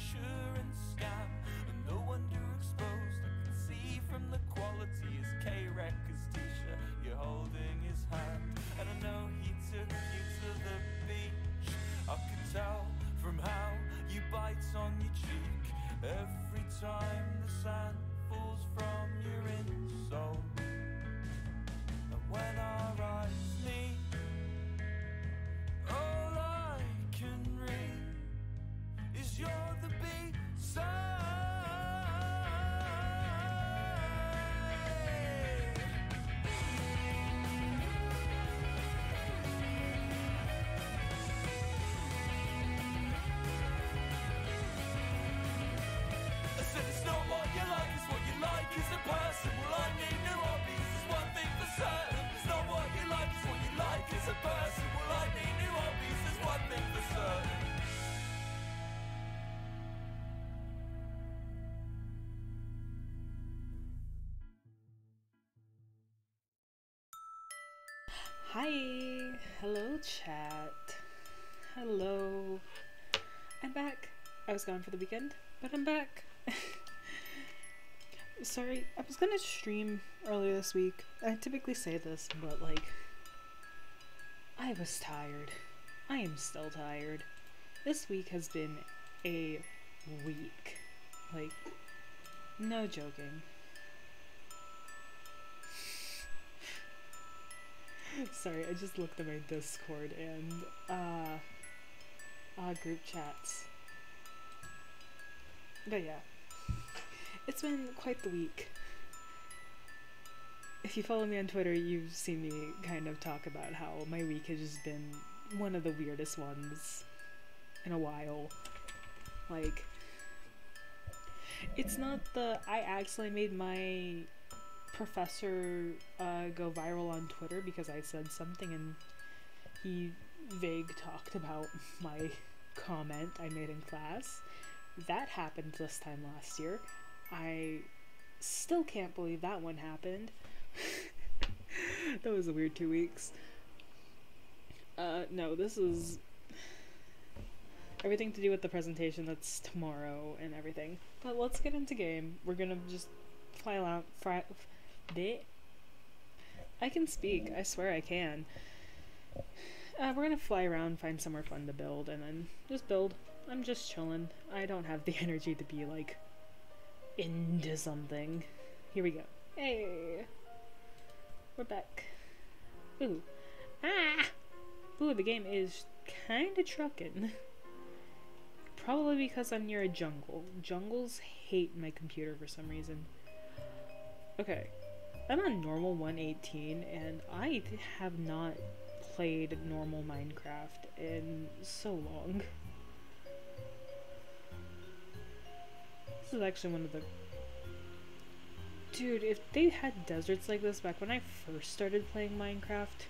insurance scam, and no wonder exposed. I can see from the quality his K-Records t-shirt. You're holding his hand, and I know he took you to the beach. I could tell from how you bite on your cheek every time the sand falls from your insole. And when our eyes meet, all I can read is you're the B-side. I said it's not what you like, it's what you like as a person. Well, I need new hobbies, is one thing for certain. It's not what you like, it's what you like as a person. Well, I need new hobbies, is one thing for certain. Hi, hello chat, hello, I'm back. I was gone for the weekend, but I'm back. Sorry, I was gonna stream earlier this week. I typically say this, but like, I was tired. I am still tired. This week has been a week. Like, no joking. Sorry, I just looked at my Discord and, group chats. But yeah, it's been quite the week. If you follow me on Twitter, you've seen me kind of talk about how my week has just been one of the weirdest ones in a while. Like, it's not I accidentally made my professor go viral on Twitter because I said something and he vague talked about my comment I made in class. That happened this time last year. I still can't believe that one happened. That was a weird 2 weeks. No, this is everything to do with the presentation that's tomorrow and everything. But let's get into game. We're gonna just fly around. I can speak. I swear I can. We're gonna fly around, find somewhere fun to build, and then just build. I'm just chilling. I don't have the energy to be like into something. Here we go. Hey, we're back. Ooh, ooh, the game is kind of trucking. Probably because I'm near a jungle. Jungles hate my computer for some reason. Okay, I'm on normal 118, and I have not played normal Minecraft in so long. This is actually one of the... Dude, if they had deserts like this back when I first started playing Minecraft,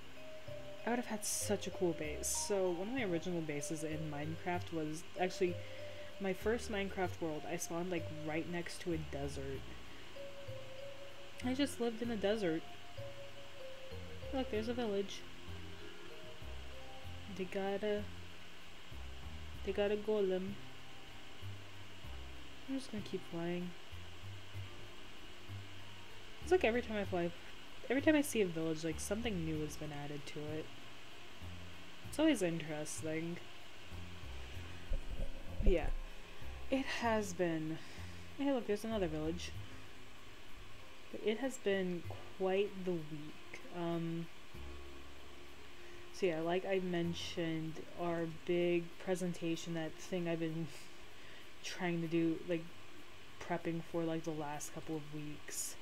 I would have had such a cool base. So one of my original bases in Minecraft was actually my first Minecraft world. I spawned like right next to a desert. I just lived in a desert. Look, there's a village. They got a golem. I'm just gonna keep flying. It's like every time I fly, every time I see a village, like something new has been added to it. It's always interesting. But yeah, it has been. Hey, look, there's another village. But it has been quite the week. So yeah, like I mentioned, our big presentation, that thing I've been trying to do, like prepping for like the last couple of weeks,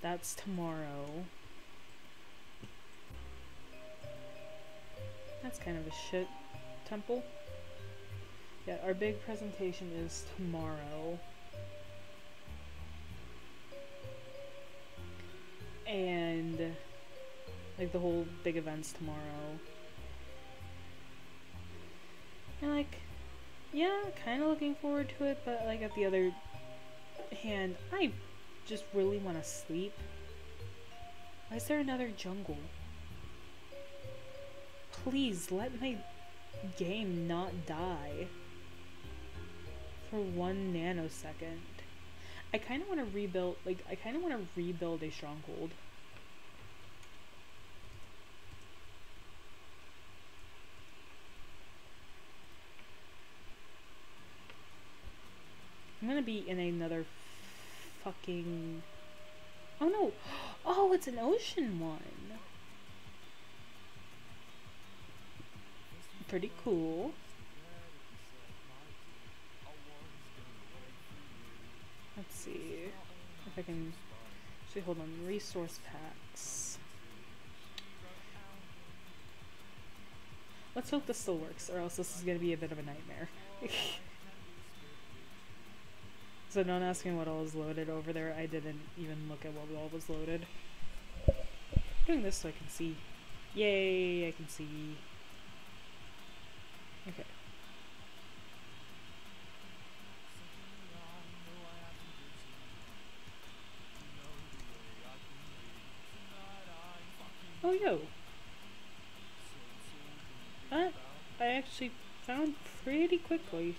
that's tomorrow. That's kind of a shit temple. Yeah, our big presentation is tomorrow. And like the whole big event's tomorrow. And like, yeah, kind of looking forward to it, but like at the other hand, I just really want to sleep. Why is there another jungle? Please let my game not die. for 1 nanosecond. I kind of want to rebuild, like, I kind of want to rebuild a stronghold. I'm gonna be in another fucking... Oh no! Oh, it's an ocean one! Pretty cool. Let's see if I can... Actually, hold on. Resource packs. Let's hope this still works, or else this is gonna be a bit of a nightmare. So don't ask me what all is loaded over there. I didn't even look at what all was loaded. I'm doing this so I can see. Yay, I can see. Okay. Oh, yo. That I actually found pretty quickly.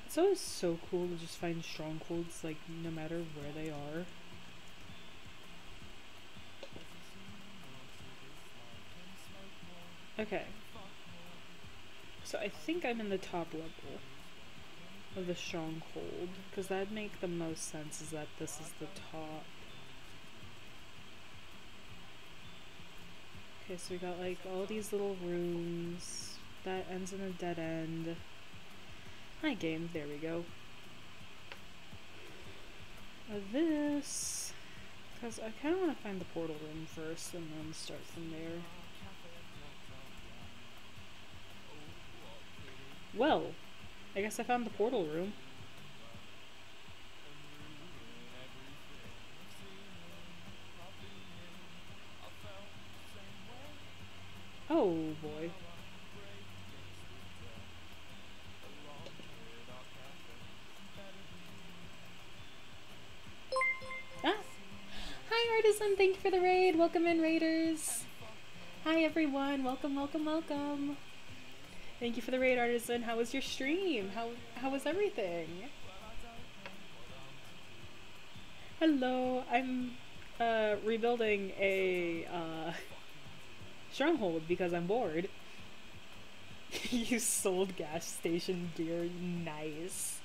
It's always so cool to just find strongholds, like, no matter where they are. Okay. So I think I'm in the top level of the stronghold, because that'd make the most sense, is that this is the top. Okay, so we got, like, all these little rooms. That ends in a dead end. Hi, game. There we go. This... Because I kind of want to find the portal room first, and then start from there. Well, I guess I found the portal room. Oh boy. Ah! Hi Artisan, thank you for the raid. Welcome in, raiders. Hi everyone, welcome, welcome, welcome. Thank you for the raid, Artisan. How was your stream? How was everything? Hello, I'm rebuilding a stronghold because I'm bored. You sold gas station gear. Nice.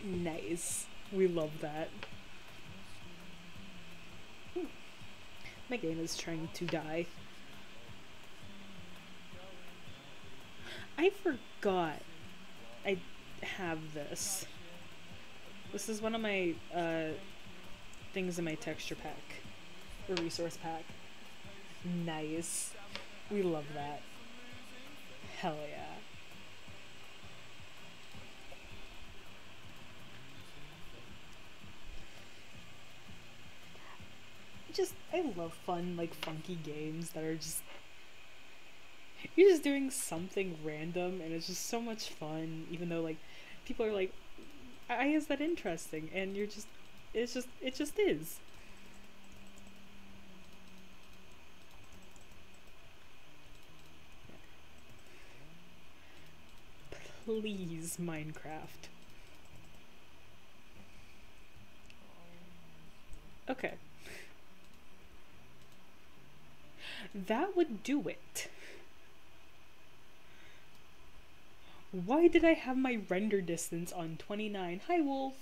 Nice. We love that. My game is trying to die. I forgot I have this. This is one of my things in my texture pack. Or resource pack. Nice. We love that. Hell yeah. I love fun, like, funky games that are just... You're just doing something random and it's just so much fun, even though, like, people are like, "Why is that interesting?" And you're just... it just is. Please, Minecraft. Okay. That would do it. Why did I have my render distance on 29? Hi, Wolf.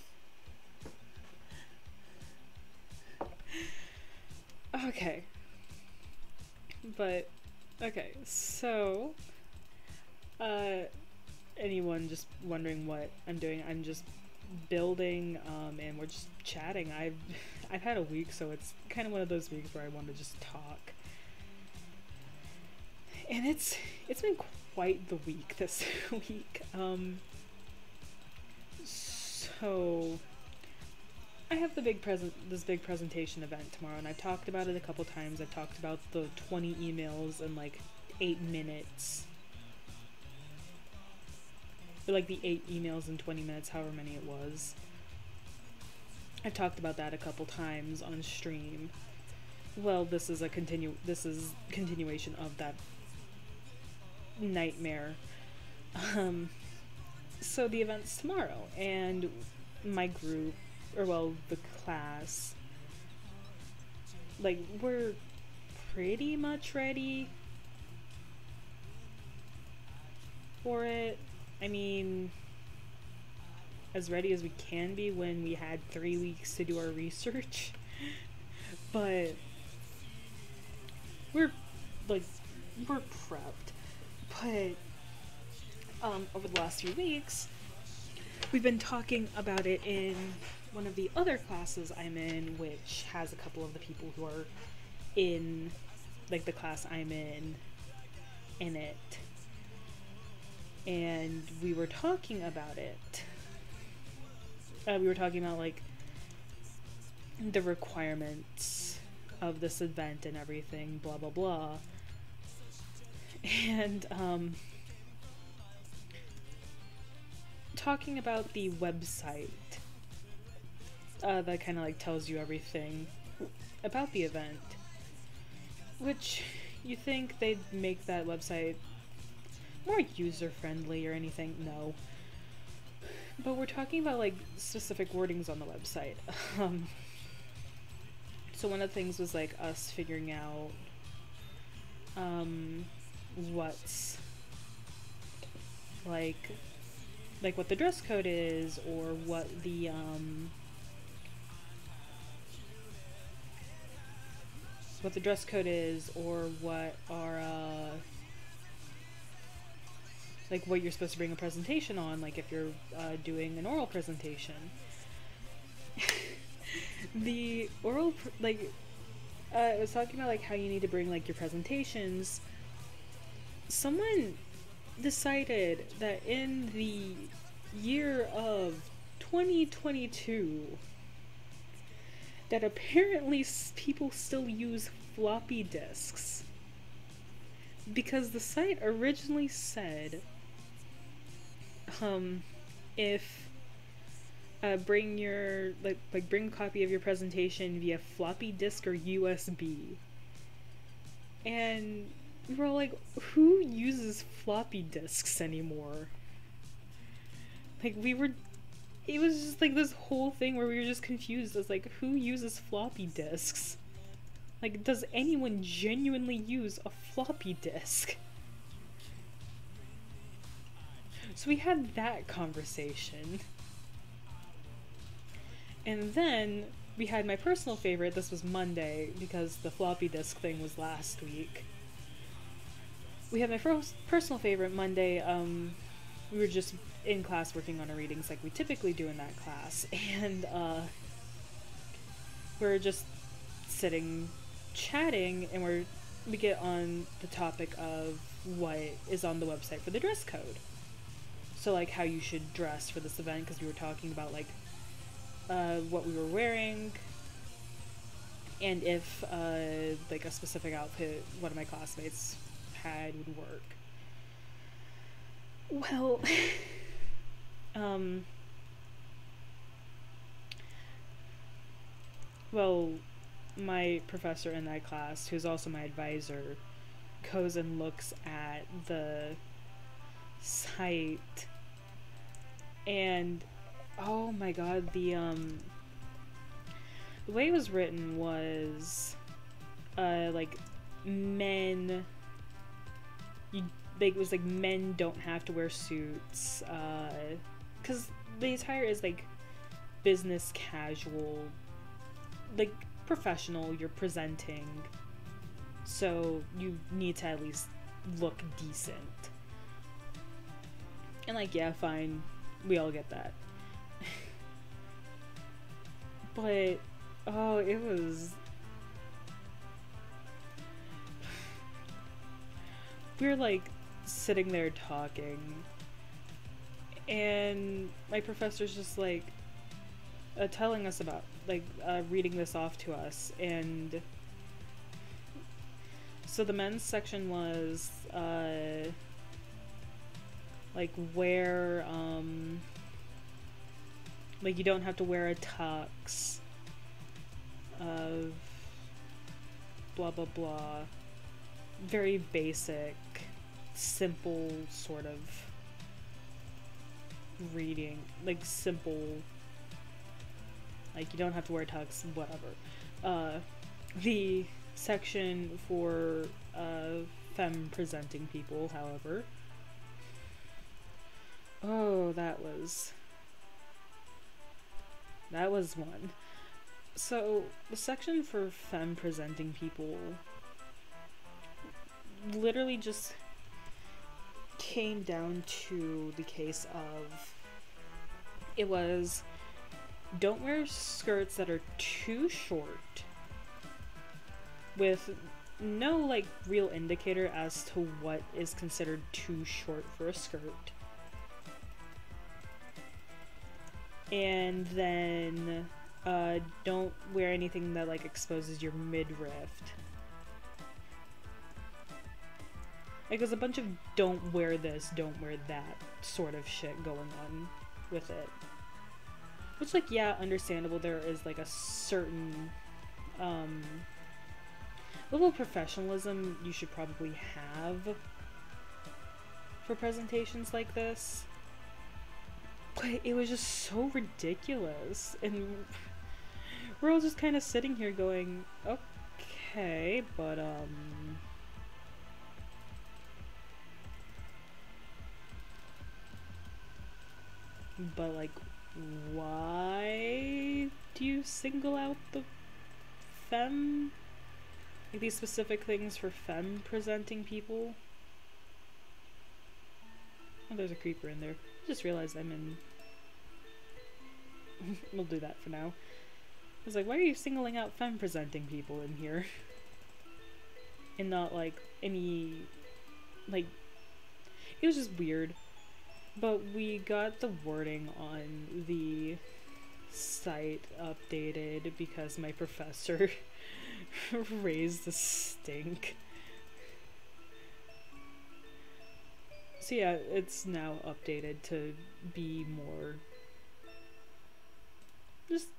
Okay. But, okay, so, anyone just wondering what I'm doing, I'm just building, and we're just chatting. I've had a week, so it's kind of one of those weeks where I want to just talk. And it's been quite the week this week. So I have the this big presentation event tomorrow, and I've talked about it a couple times. I've talked about the 20 emails in like 8 minutes. Or like the 8 emails in 20 minutes, however many it was. I've talked about that a couple times on stream. Well, this is continuation of that nightmare. So the event's tomorrow, and my group, or well, the class, like, we're pretty much ready for it. I mean, as ready as we can be when we had 3 weeks to do our research. But we're prepped. But over the last few weeks, we've been talking about it in one of the other classes I'm in, which has a couple of the people who are in, like, the class I'm in it. And we were talking about it. We were talking about, like, the requirements of this event and everything, blah, blah, blah. And, talking about the website that kind of, like, tells you everything about the event, which you think they'd make that website more user-friendly or anything. No. But we're talking about, like, specific wordings on the website. So one of the things was, like, us figuring out what's, like what the dress code is, or what the dress code is, or what our like, what you're supposed to bring a presentation on, like, if you're doing an oral presentation. The oral, I was talking about, like, how you need to bring, like, your presentations. Someone decided that in the year of 2022, that apparently people still use floppy disks. Because the site originally said, if bring your bring a copy of your presentation via floppy disk or USB. And we were all like, who uses floppy disks anymore? Like, it was just, like, this whole thing where we were just confused as, like, who uses floppy disks? Like, does anyone genuinely use a floppy disk? So we had that conversation. And then we had my personal favorite. This was Monday, because the floppy disk thing was last week. We had my first personal favorite Monday. We were just in class working on our readings like we typically do in that class. And we're just sitting chatting, and we get on the topic of what is on the website for the dress code. So, like, how you should dress for this event, because we were talking about, like, what we were wearing, and if, like, a specific outfit one of my classmates had would work. Well, well, my professor in that class, who's also my advisor, goes and looks at the site, and oh my god, the way it was written was like, men, it was like, men don't have to wear suits, because the attire is, like, business casual, like, professional, you're presenting, so you need to at least look decent. And, like, yeah, fine, we all get that. But, oh, it was... we were, like, sitting there talking, and my professor's just, like, telling us about, like, reading this off to us, and so the men's section was, like, wear, Like, you don't have to wear a tux. Of blah blah blah. Very basic, simple sort of reading. Like, simple. Like, you don't have to wear a tux, whatever. The section for femme presenting people, however. Oh, that was one. So, the section for femme presenting people literally just came down to the case of, it was, don't wear skirts that are too short, with no, like, real indicator as to what is considered too short for a skirt. And then, don't wear anything that, like, exposes your midriff. Like, there's a bunch of don't wear this, don't wear that sort of shit going on with it. Which, like, yeah, understandable. There is, like, a certain, level of professionalism you should probably have for presentations like this. But it was just so ridiculous. And we're all just kind of sitting here going, okay, but, like, why do you single out the femme? Like, these specific things for femme presenting people? Oh, there's a creeper in there. I just realized I'm in... We'll do that for now. I was like, why are you singling out femme presenting people in here? And not, like, any... Like... It was just weird. But we got the wording on the site updated because my professor raised a stink. So yeah, it's now updated to be more just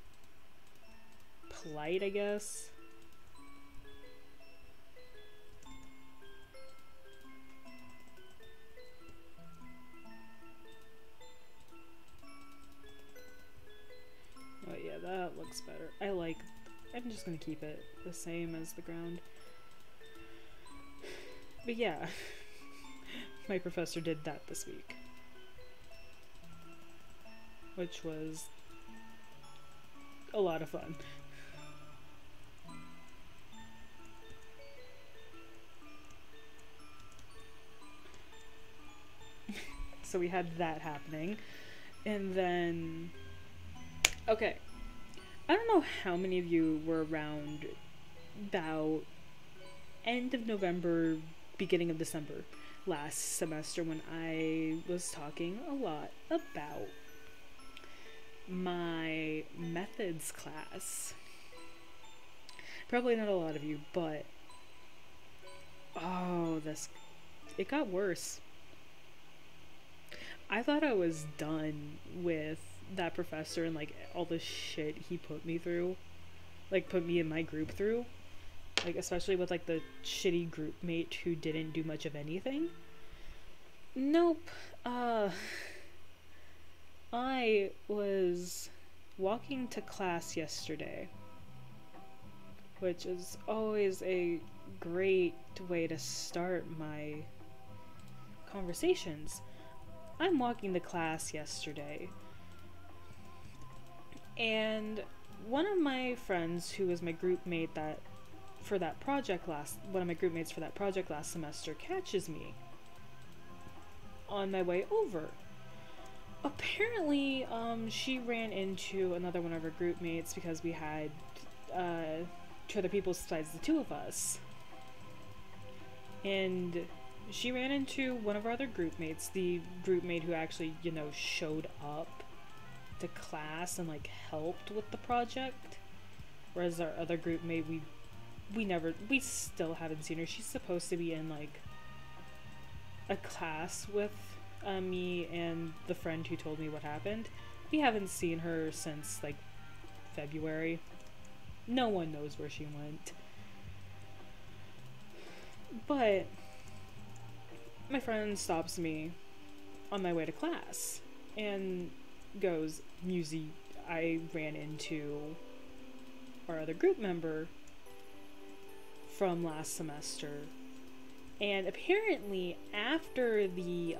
polite, I guess. Oh yeah, that looks better. I'm just gonna keep it the same as the ground. But yeah, my professor did that this week. Which was a lot of fun. So we had that happening. And then... Okay. I don't know how many of you were around about end of November, beginning of December last semester when I was talking a lot about my methods class. Probably not a lot of you, but oh, it got worse. I thought I was done with that professor and like all the shit he put me through, like put me and my group through, like especially with like the shitty group mate who didn't do much of anything. Nope. I was walking to class yesterday, which is always a great way to start my conversations. I'm walking to class yesterday, and one of my friends who was my group mate one of my group mates for that project last semester catches me on my way over. Apparently, she ran into another one of her group mates because we had, two other people besides the two of us. And she ran into one of our other group mates, the group mate who actually, showed up to class and, like, helped with the project. Whereas our other group mate, we still haven't seen her. She's supposed to be in, like, a class with me and the friend who told me what happened. we haven't seen her since like February. No one knows where she went. But my friend stops me on my way to class and goes, Musi, I ran into our other group member from last semester. And apparently after the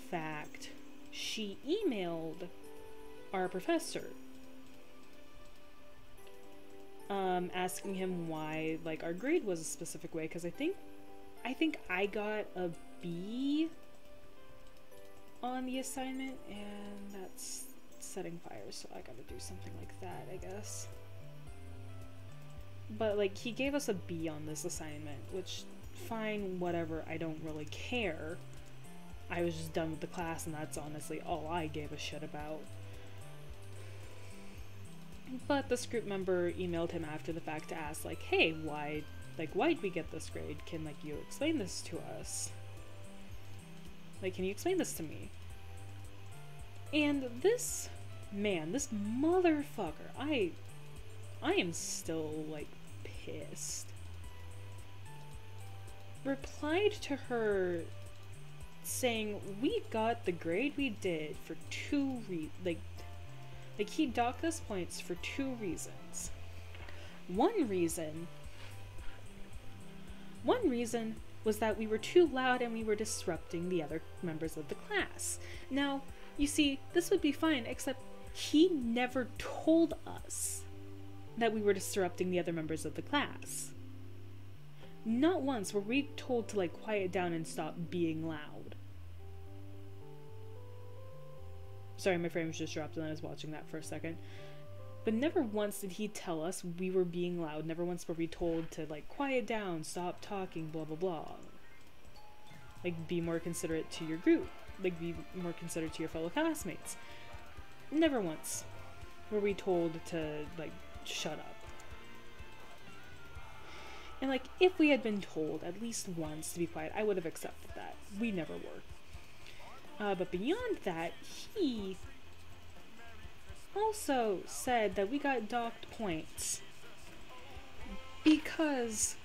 fact, she emailed our professor asking him why like our grade was a specific way, because I think I got a B on the assignment, and that's setting fires, so I gotta do something like that, I guess. But like, he gave us a B on this assignment, which, fine, whatever, I don't really care. I was just done with the class, and that's honestly all I gave a shit about. But this group member emailed him after the fact to ask, like, hey, why'd we get this grade? Can, like, you explain this to us? Like, can you explain this to me? And this man, this motherfucker, I am still, like, pissed. Replied to her saying, we got the grade we did for two like he docked us points for two reasons. One reason was that we were too loud and we were disrupting the other members of the class. Now, you see, this would be fine, except he never told us that we were disrupting the other members of the class. Not once were we told to, like, quiet down and stop being loud. Sorry, my frame was just dropped and I was watching that for a second. But never once did he tell us we were being loud. Never once were we told to, like, quiet down, stop talking, blah blah blah. Like, be more considerate to your group. Like, be more considerate to your fellow classmates. Never once were we told to, like, shut up. And, like, if we had been told at least once to be quiet, I would have accepted that. We never were. But beyond that, he also said that we got docked points because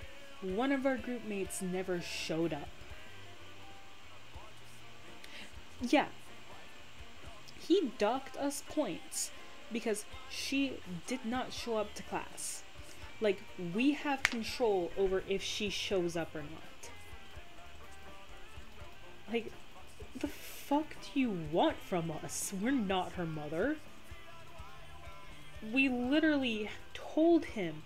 one of our group mates never showed up. Yeah. He docked us points because she did not show up to class. Like, we have control over if she shows up or not. Like, the fuck do you want from us? We're not her mother. We literally told him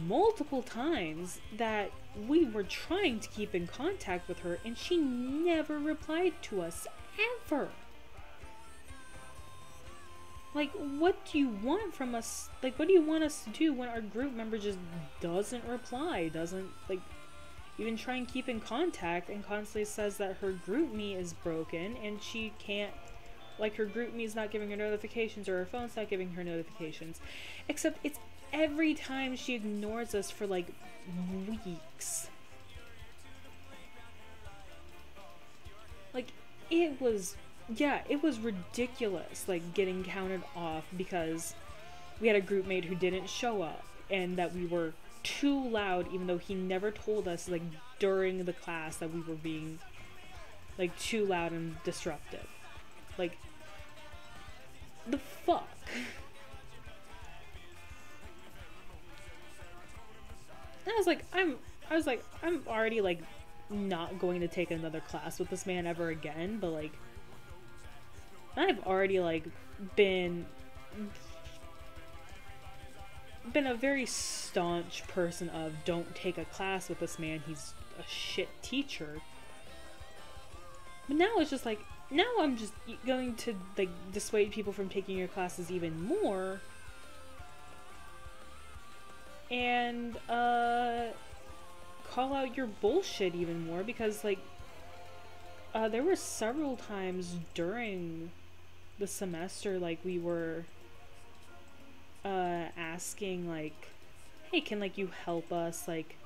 multiple times that we were trying to keep in contact with her, and she never replied to us, ever. Like, what do you want from us? Like, what do you want us to do when our group member just doesn't reply, doesn't, like, even try and keep in contact, and constantly says that her GroupMe is broken and she can't, like, her GroupMe is not giving her notifications, or her phone's not giving her notifications. Except it's every time she ignores us for, like, weeks. Like, it was ridiculous, like, getting counted off because we had a group mate who didn't show up, and that we were too loud, even though he never told us, like, during the class that we were being, like, too loud and disruptive. Like, the fuck? And I was like, I'm already, like, not going to take another class with this man ever again, but, like, I've already, like, been a very staunch person of don't take a class with this man, he's a shit teacher. But now it's just like, now I'm just going to, like, dissuade people from taking your classes even more, and call out your bullshit even more, because, like, there were several times during the semester, like, we were asking, like, hey, can, like, you help us, like,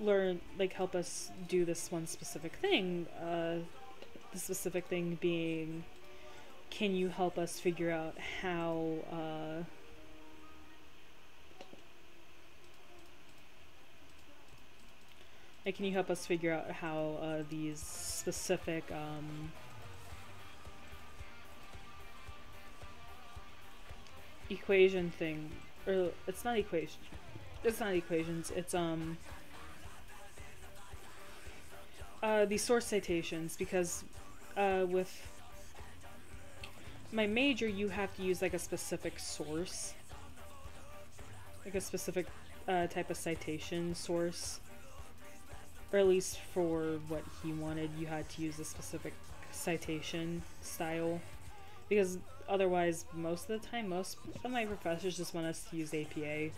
learn, like, help us do this one specific thing, the specific thing being can you help us figure out how, can you help us figure out how, these specific, equation thing, or it's not equations, it's, these source citations, because, with my major, you have to use, like, a specific source. Like, a specific, type of citation source. Or at least for what he wanted, you had to use a specific citation style. Because otherwise, most of the time, most of my professors just want us to use APA.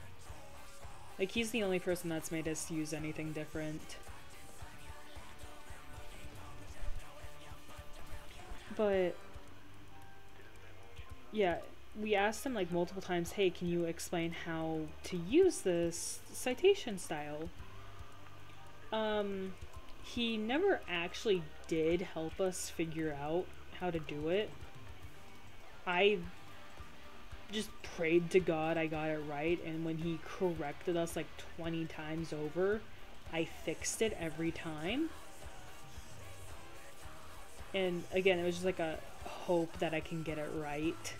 Like, he's the only person that's made us use anything different. But yeah, we asked him like multiple times, hey, can you explain how to use this citation style? He never actually did help us figure out how to do it. I just prayed to God I got it right, and when he corrected us like 20 times over, I fixed it every time. And again, it was just like a hope that I can get it right.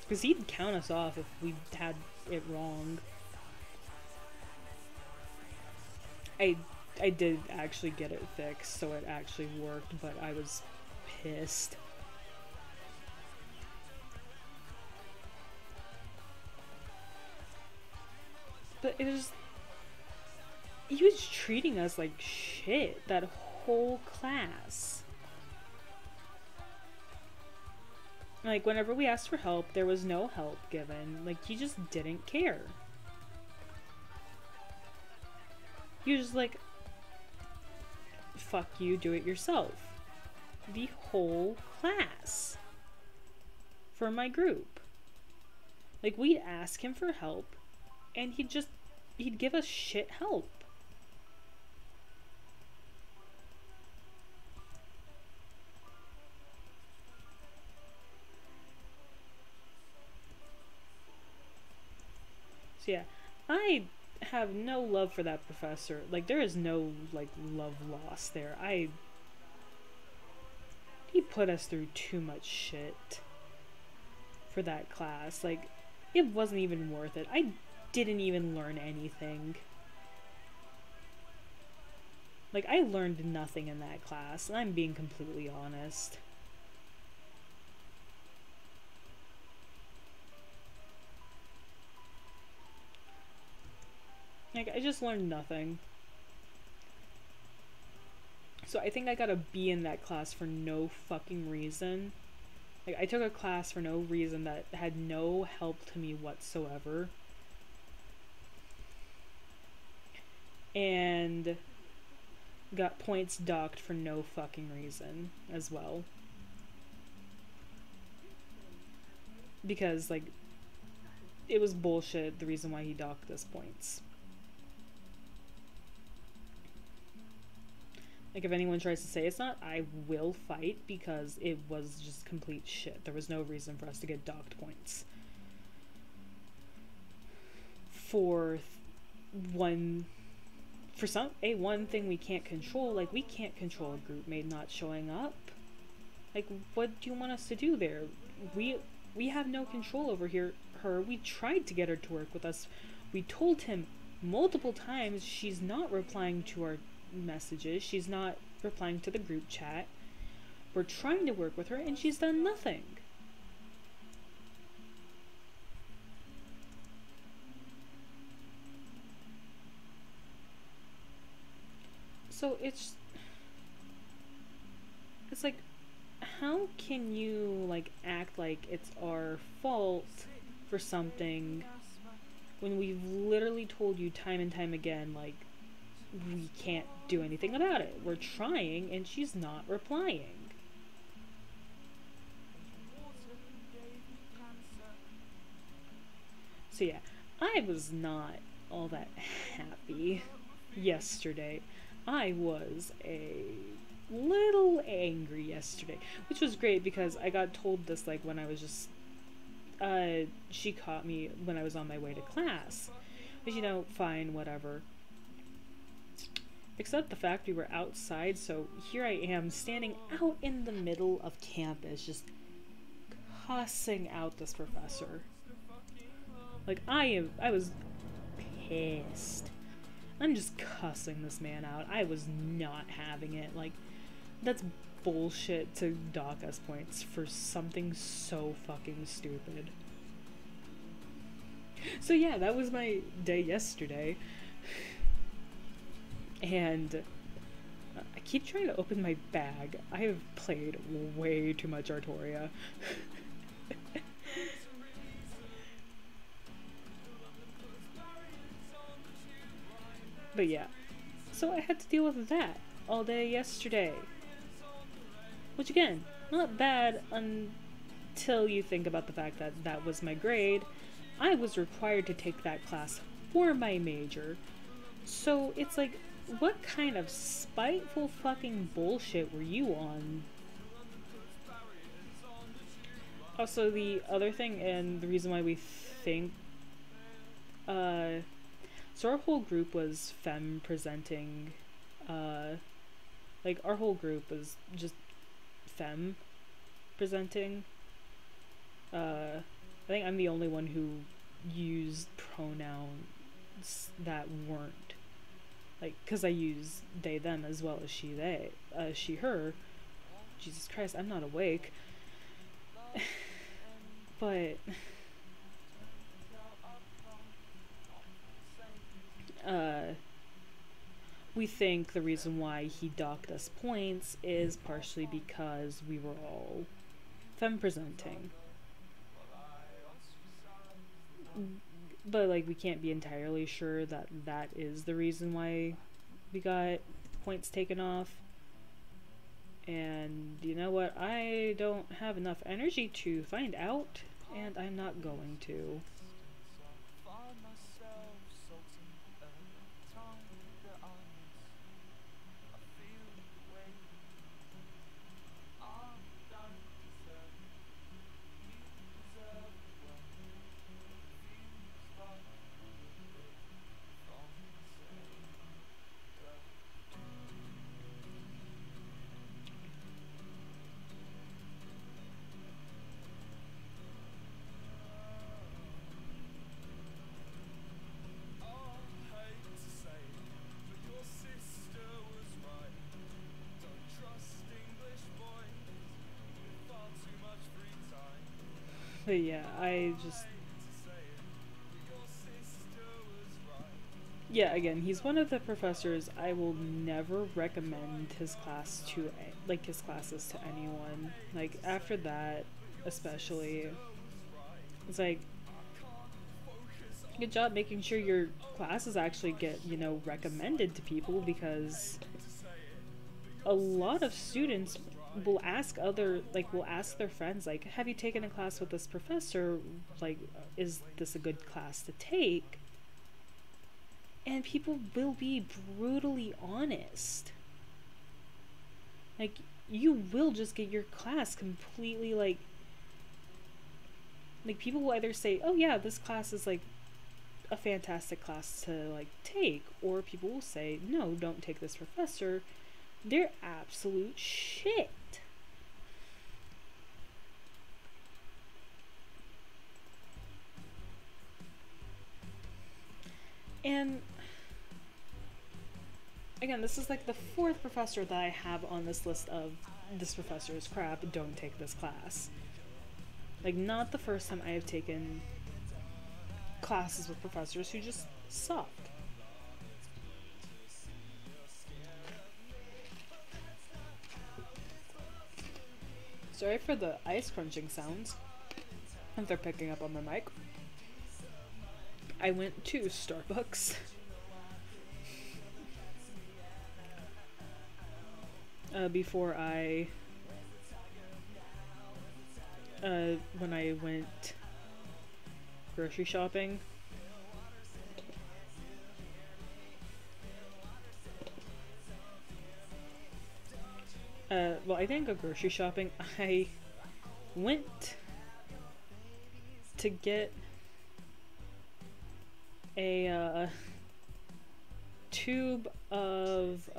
Because he'd count us off if we had it wrong. I did actually get it fixed, so it actually worked, but I was pissed. But it was... he was treating us like shit that whole class. Like, whenever we asked for help, there was no help given. Like, he just didn't care. He was just like, fuck you, do it yourself. The whole class. For my group. Like, we'd ask him for help, and he'd give us shit help. So yeah, I have no love for that professor. Like, there is no, like, love lost there. He put us through too much shit for that class. Like, it wasn't even worth it. I didn't even learn anything. Like, I learned nothing in that class, and I'm being completely honest. Like, I just learned nothing. So I think I got a B in that class for no fucking reason. Like, I took a class for no reason that had no help to me whatsoever. And got points docked for no fucking reason as well. Because, like, it was bullshit the reason why he docked us points. Like, if anyone tries to say it's not, I will fight, because it was just complete shit. There was no reason for us to get docked points. For one thing we can't control, like, we can't control a group mate not showing up. Like, what do you want us to do there? We have no control over her. We tried to get her to work with us. We told him multiple times she's not replying to our messages, she's not replying to the group chat. We're trying to work with her, and she's done nothing. So it's like, how can you, like, act like it's our fault for something when we've literally told you time and time again, like, we can't do anything about it. We're trying, and she's not replying. So yeah, I was not all that happy yesterday. I was a little angry yesterday, which was great because I got told this like when I was just she caught me when I was on my way to class, which, you know, fine, whatever. Except the fact we were outside, so here I am standing out in the middle of campus just cussing out this professor. Like, I was pissed. I'm just cussing this man out. I was not having it. Like, that's bullshit to dock us points for something so fucking stupid. So yeah, that was my day yesterday. And I keep trying to open my bag. I have played way too much Artoria. But yeah, so I had to deal with that all day yesterday. Which again, not bad until you think about the fact that that was my grade. I was required to take that class for my major. So it's like, what kind of spiteful fucking bullshit were you on? Also, the other thing, and the reason why we think, so our whole group was femme presenting, like our whole group was just femme presenting. I think I'm the only one who used pronouns that weren't, like, because I use they, them as well as she, they, she, her. Jesus Christ, I'm not awake. But, we think the reason why he docked us points is partially because we were all femme presenting. But, like, we can't be entirely sure that that is the reason why we got points taken off. And you know what? I don't have enough energy to find out, and I'm not going to. But yeah, yeah, again, he's one of the professors I will never recommend his class to, like, his classes to anyone. Like, after that, especially, it's like, good job making sure your classes actually get, you know, recommended to people, because a lot of students will ask will ask their friends, like, have you taken a class with this professor? Like, is this a good class to take? And people will be brutally honest. Like, you will just get your class completely, like, people will either say, oh yeah, this class is, like, a fantastic class to, like, take, or people will say, no, don't take this professor. They're absolute shit. And again, this is like the fourth professor that I have on this list of this professor is crap, don't take this class. Like, not the first time I have taken classes with professors who just sucked. Sorry for the ice crunching sounds, if they're picking up on my mic. I went to Starbucks before when I went grocery shopping. Well, I didn't go grocery shopping. I went to get a tube of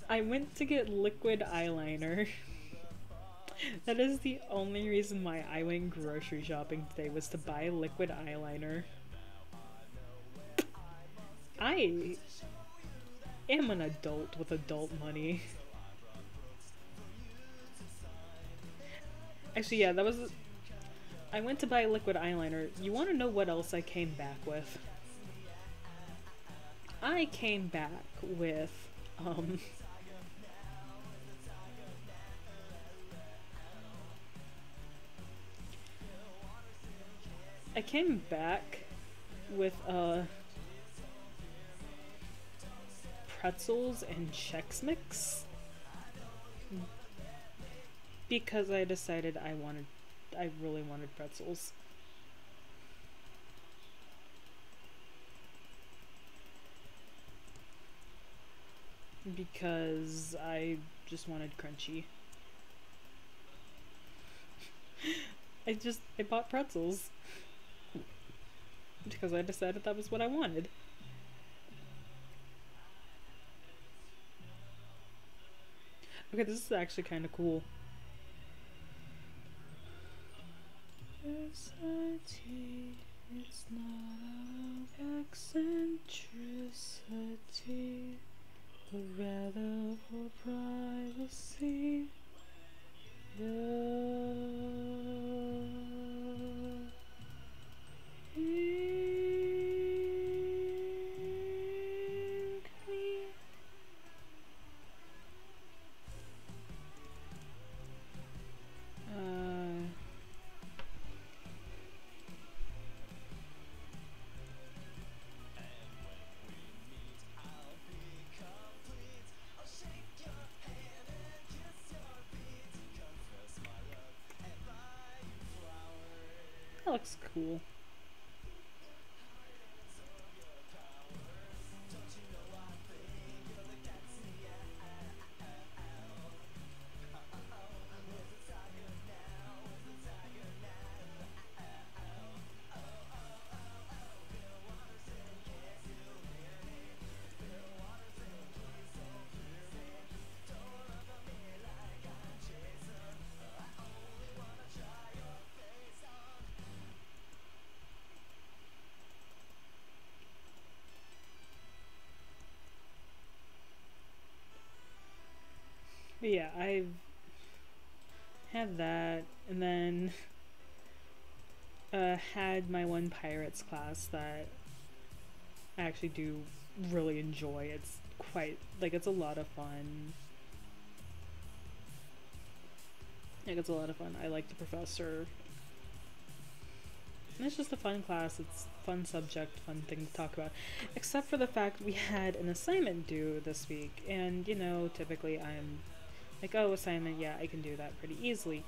I went to get liquid eyeliner. That is the only reason why I went grocery shopping today, was to buy liquid eyeliner. I am an adult with adult money. Actually, yeah, that was... I went to buy liquid eyeliner. You want to know what else I came back with? I came back with, I came back with, pretzels and Chex Mix. Because I decided I really wanted pretzels. Because I just wanted crunchy. I bought pretzels. Because I decided that was what I wanted. Okay, this is actually kind of cool. It's not of eccentricity, but rather for privacy. That looks cool. But yeah, I've had that, and then had my one pirates class that I actually do really enjoy. It's quite, like, it's a lot of fun. Like, it's a lot of fun. I like the professor. And it's just a fun class. It's a fun subject, fun thing to talk about. Except for the fact we had an assignment due this week, and, you know, typically I'm like, oh, assignment, yeah, I can do that pretty easily.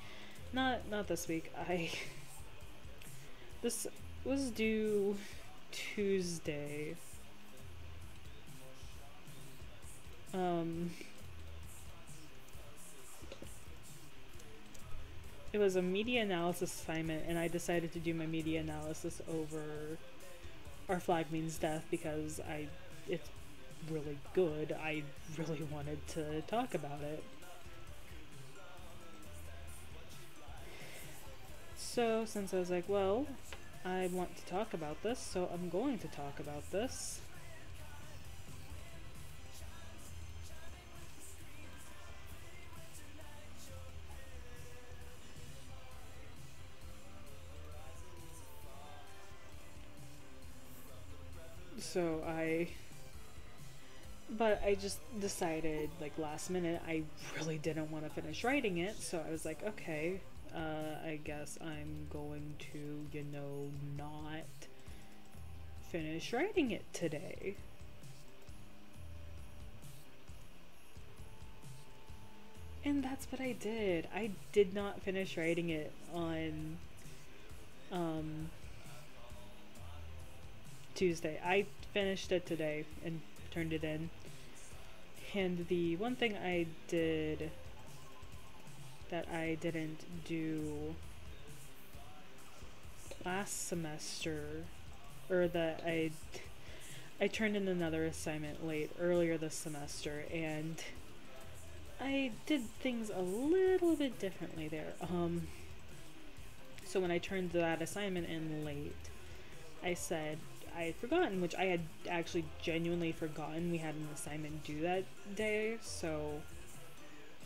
Not this week. This was due Tuesday. It was a media analysis assignment, and I decided to do my media analysis over Our Flag Means Death because it's really good. I really wanted to talk about it. So, since I was like, well, I want to talk about this, so I'm going to talk about this. So but I just decided, like, last minute, I really didn't want to finish writing it, so I was like, okay, I guess I'm going to, you know, not finish writing it today. And that's what I did. I did not finish writing it on Tuesday. I finished it today and turned it in. And the one thing I did that I didn't do last semester, or that I turned in another assignment earlier this semester, and I did things a little bit differently there. So when I turned that assignment in late, I said I had forgotten, which I had actually genuinely forgotten we had an assignment due that day, so,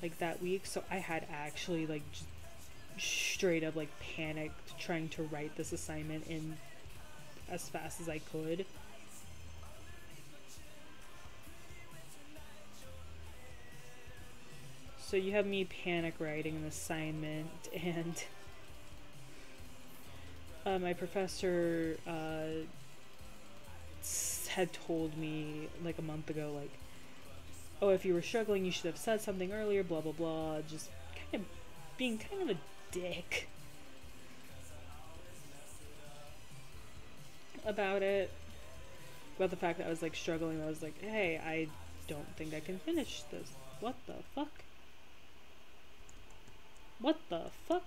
like, that week, so I had actually, like, just straight up, like, panicked trying to write this assignment in as fast as I could. So you have me panic writing an assignment, and my professor had told me like a month ago, like, oh, if you were struggling, you should have said something earlier, blah blah blah, just kind of being kind of a dick about it, about the fact that I was like struggling. I was like, hey, I don't think I can finish this. What the fuck? What the fuck?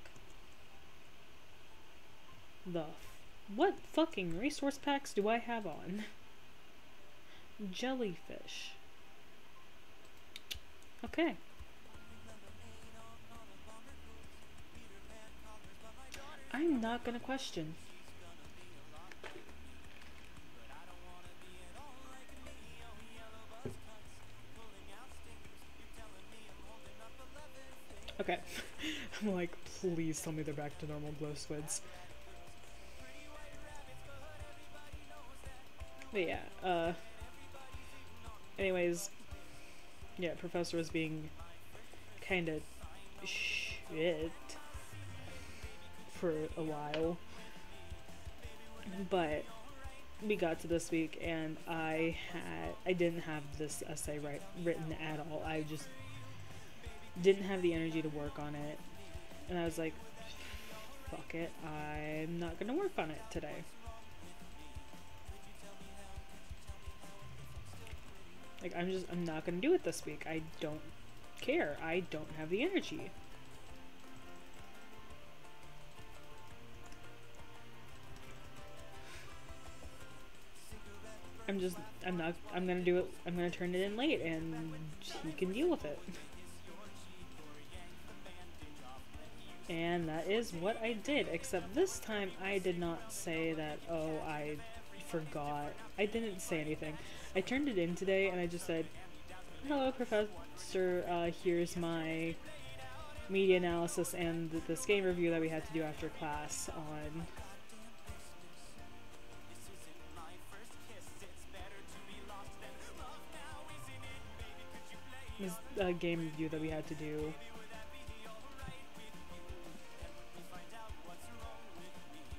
What fucking resource packs do I have on? Jellyfish. Okay. I'm not gonna question. Okay. I'm like, please tell me they're back to normal glow squids. But yeah, anyways, yeah, professor was being kinda shit for a while, but we got to this week and I didn't have this essay written at all. I just didn't have the energy to work on it, and I was like, fuck it, I'm not gonna work on it today. Like, I'm not gonna do it this week. I don't care. I don't have the energy. I'm gonna do it. I'm gonna turn it in late and he can deal with it. And that is what I did, except this time I did not say that, oh, I forgot. I didn't say anything. I turned it in today and I just said, hello, professor, here's my media analysis and this game review that we had to do after class on this game review that we had to do.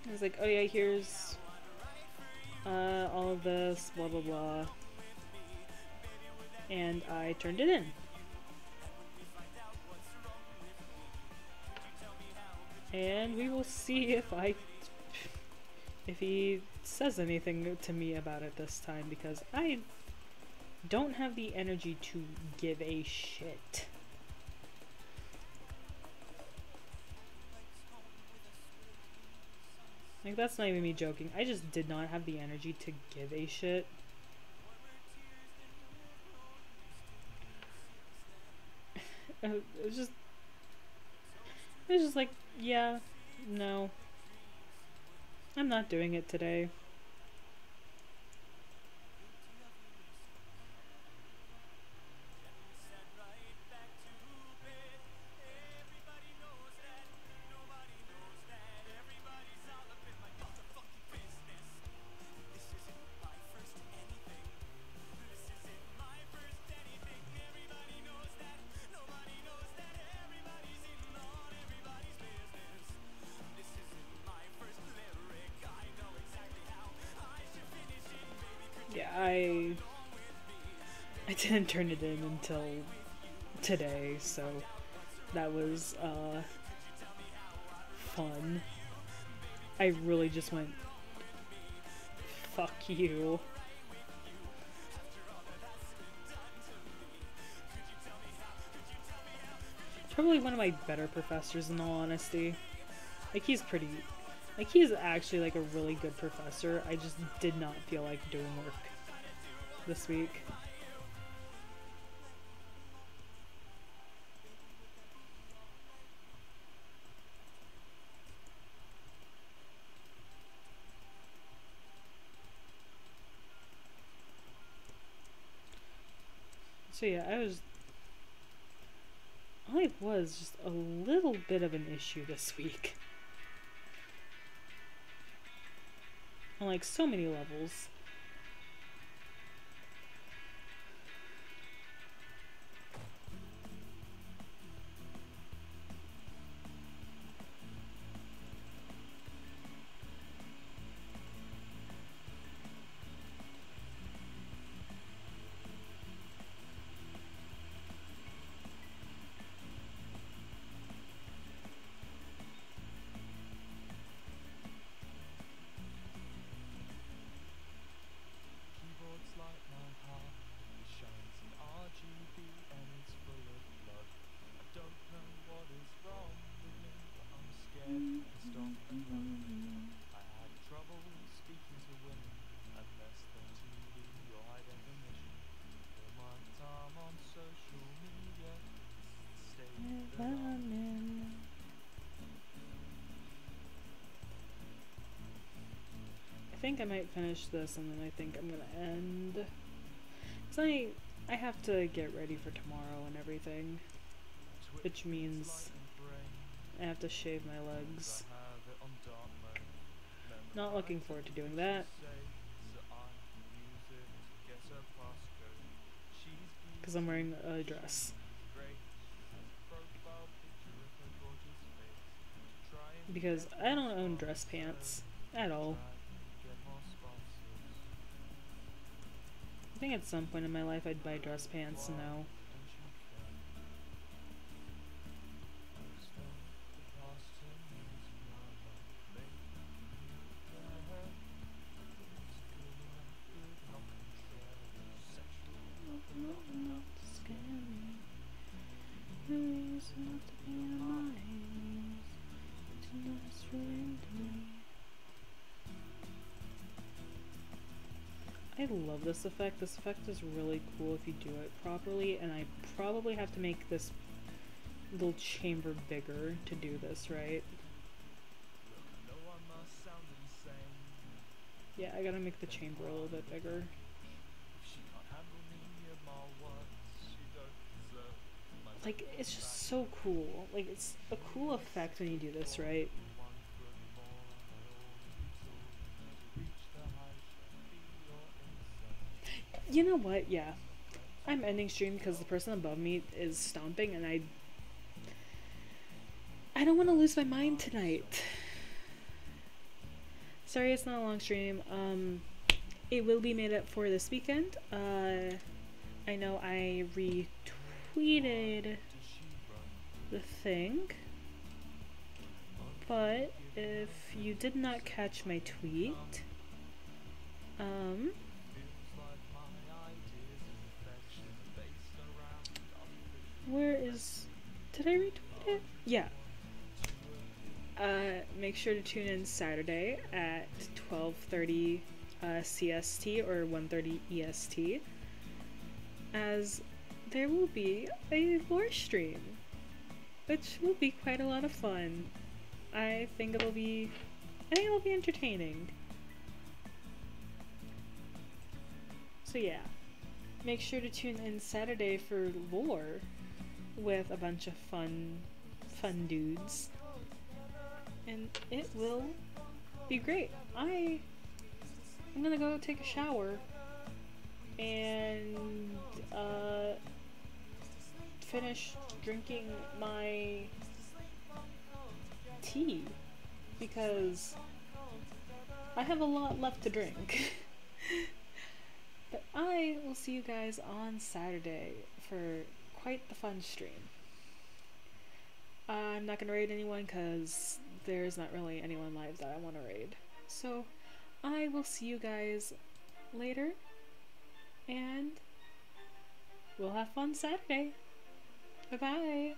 I was like, oh yeah, here's all of this, blah blah blah. And I turned it in. And we will see if he says anything to me about it this time, because I don't have the energy to give a shit. Like, that's not even me joking. I just did not have the energy to give a shit. It was just like, yeah, no, I'm not doing it today. Yeah, I didn't turn it in until today, so that was fun. I really just went, fuck you. probably one of my better professors in all honesty. Like he's pretty, like he's actually like a really good professor. I just did not feel like doing work this week. So yeah, I was just a little bit of an issue this week. On like so many levels. Keyboards like my heart, it shines in RGB and it's full of blood. I don't know what is wrong with me, but I'm scared to stop and run. I had trouble speaking to women at less than 2D or high definition. All my time on social media is the state that I'm in. I think I might finish this and then I think I'm gonna end. So I have to get ready for tomorrow and everything. Which means I have to shave my legs. Not looking forward to doing that. Because I'm wearing a dress. Because I don't own dress pants at all. I think at some point in my life I'd buy dress pants, no. I love this effect. This effect is really cool if you do it properly, and I probably have to make this little chamber bigger to do this, right? Yeah, I gotta make the chamber a little bit bigger. Like, it's just so cool. Like, it's a cool effect when you do this, right? You know what? Yeah. I'm ending stream because the person above me is stomping and I don't want to lose my mind tonight. Sorry it's not a long stream. It will be made up for this weekend. I know I retweeted the thing, but if you did not catch my tweet, where is, did I retweet it? Yeah. Make sure to tune in Saturday at 12:30 CST or 1:30 EST, as there will be a lore stream, which will be quite a lot of fun. I think it'll be entertaining. So yeah, make sure to tune in Saturday for lore with a bunch of fun dudes, and it will be great. I'm gonna go take a shower and finish drinking my tea because I have a lot left to drink. But I will see you guys on Saturday for quite the fun stream. I'm not gonna raid anyone because there's not really anyone live that I want to raid. So I will see you guys later, and we'll have fun Saturday. Bye bye.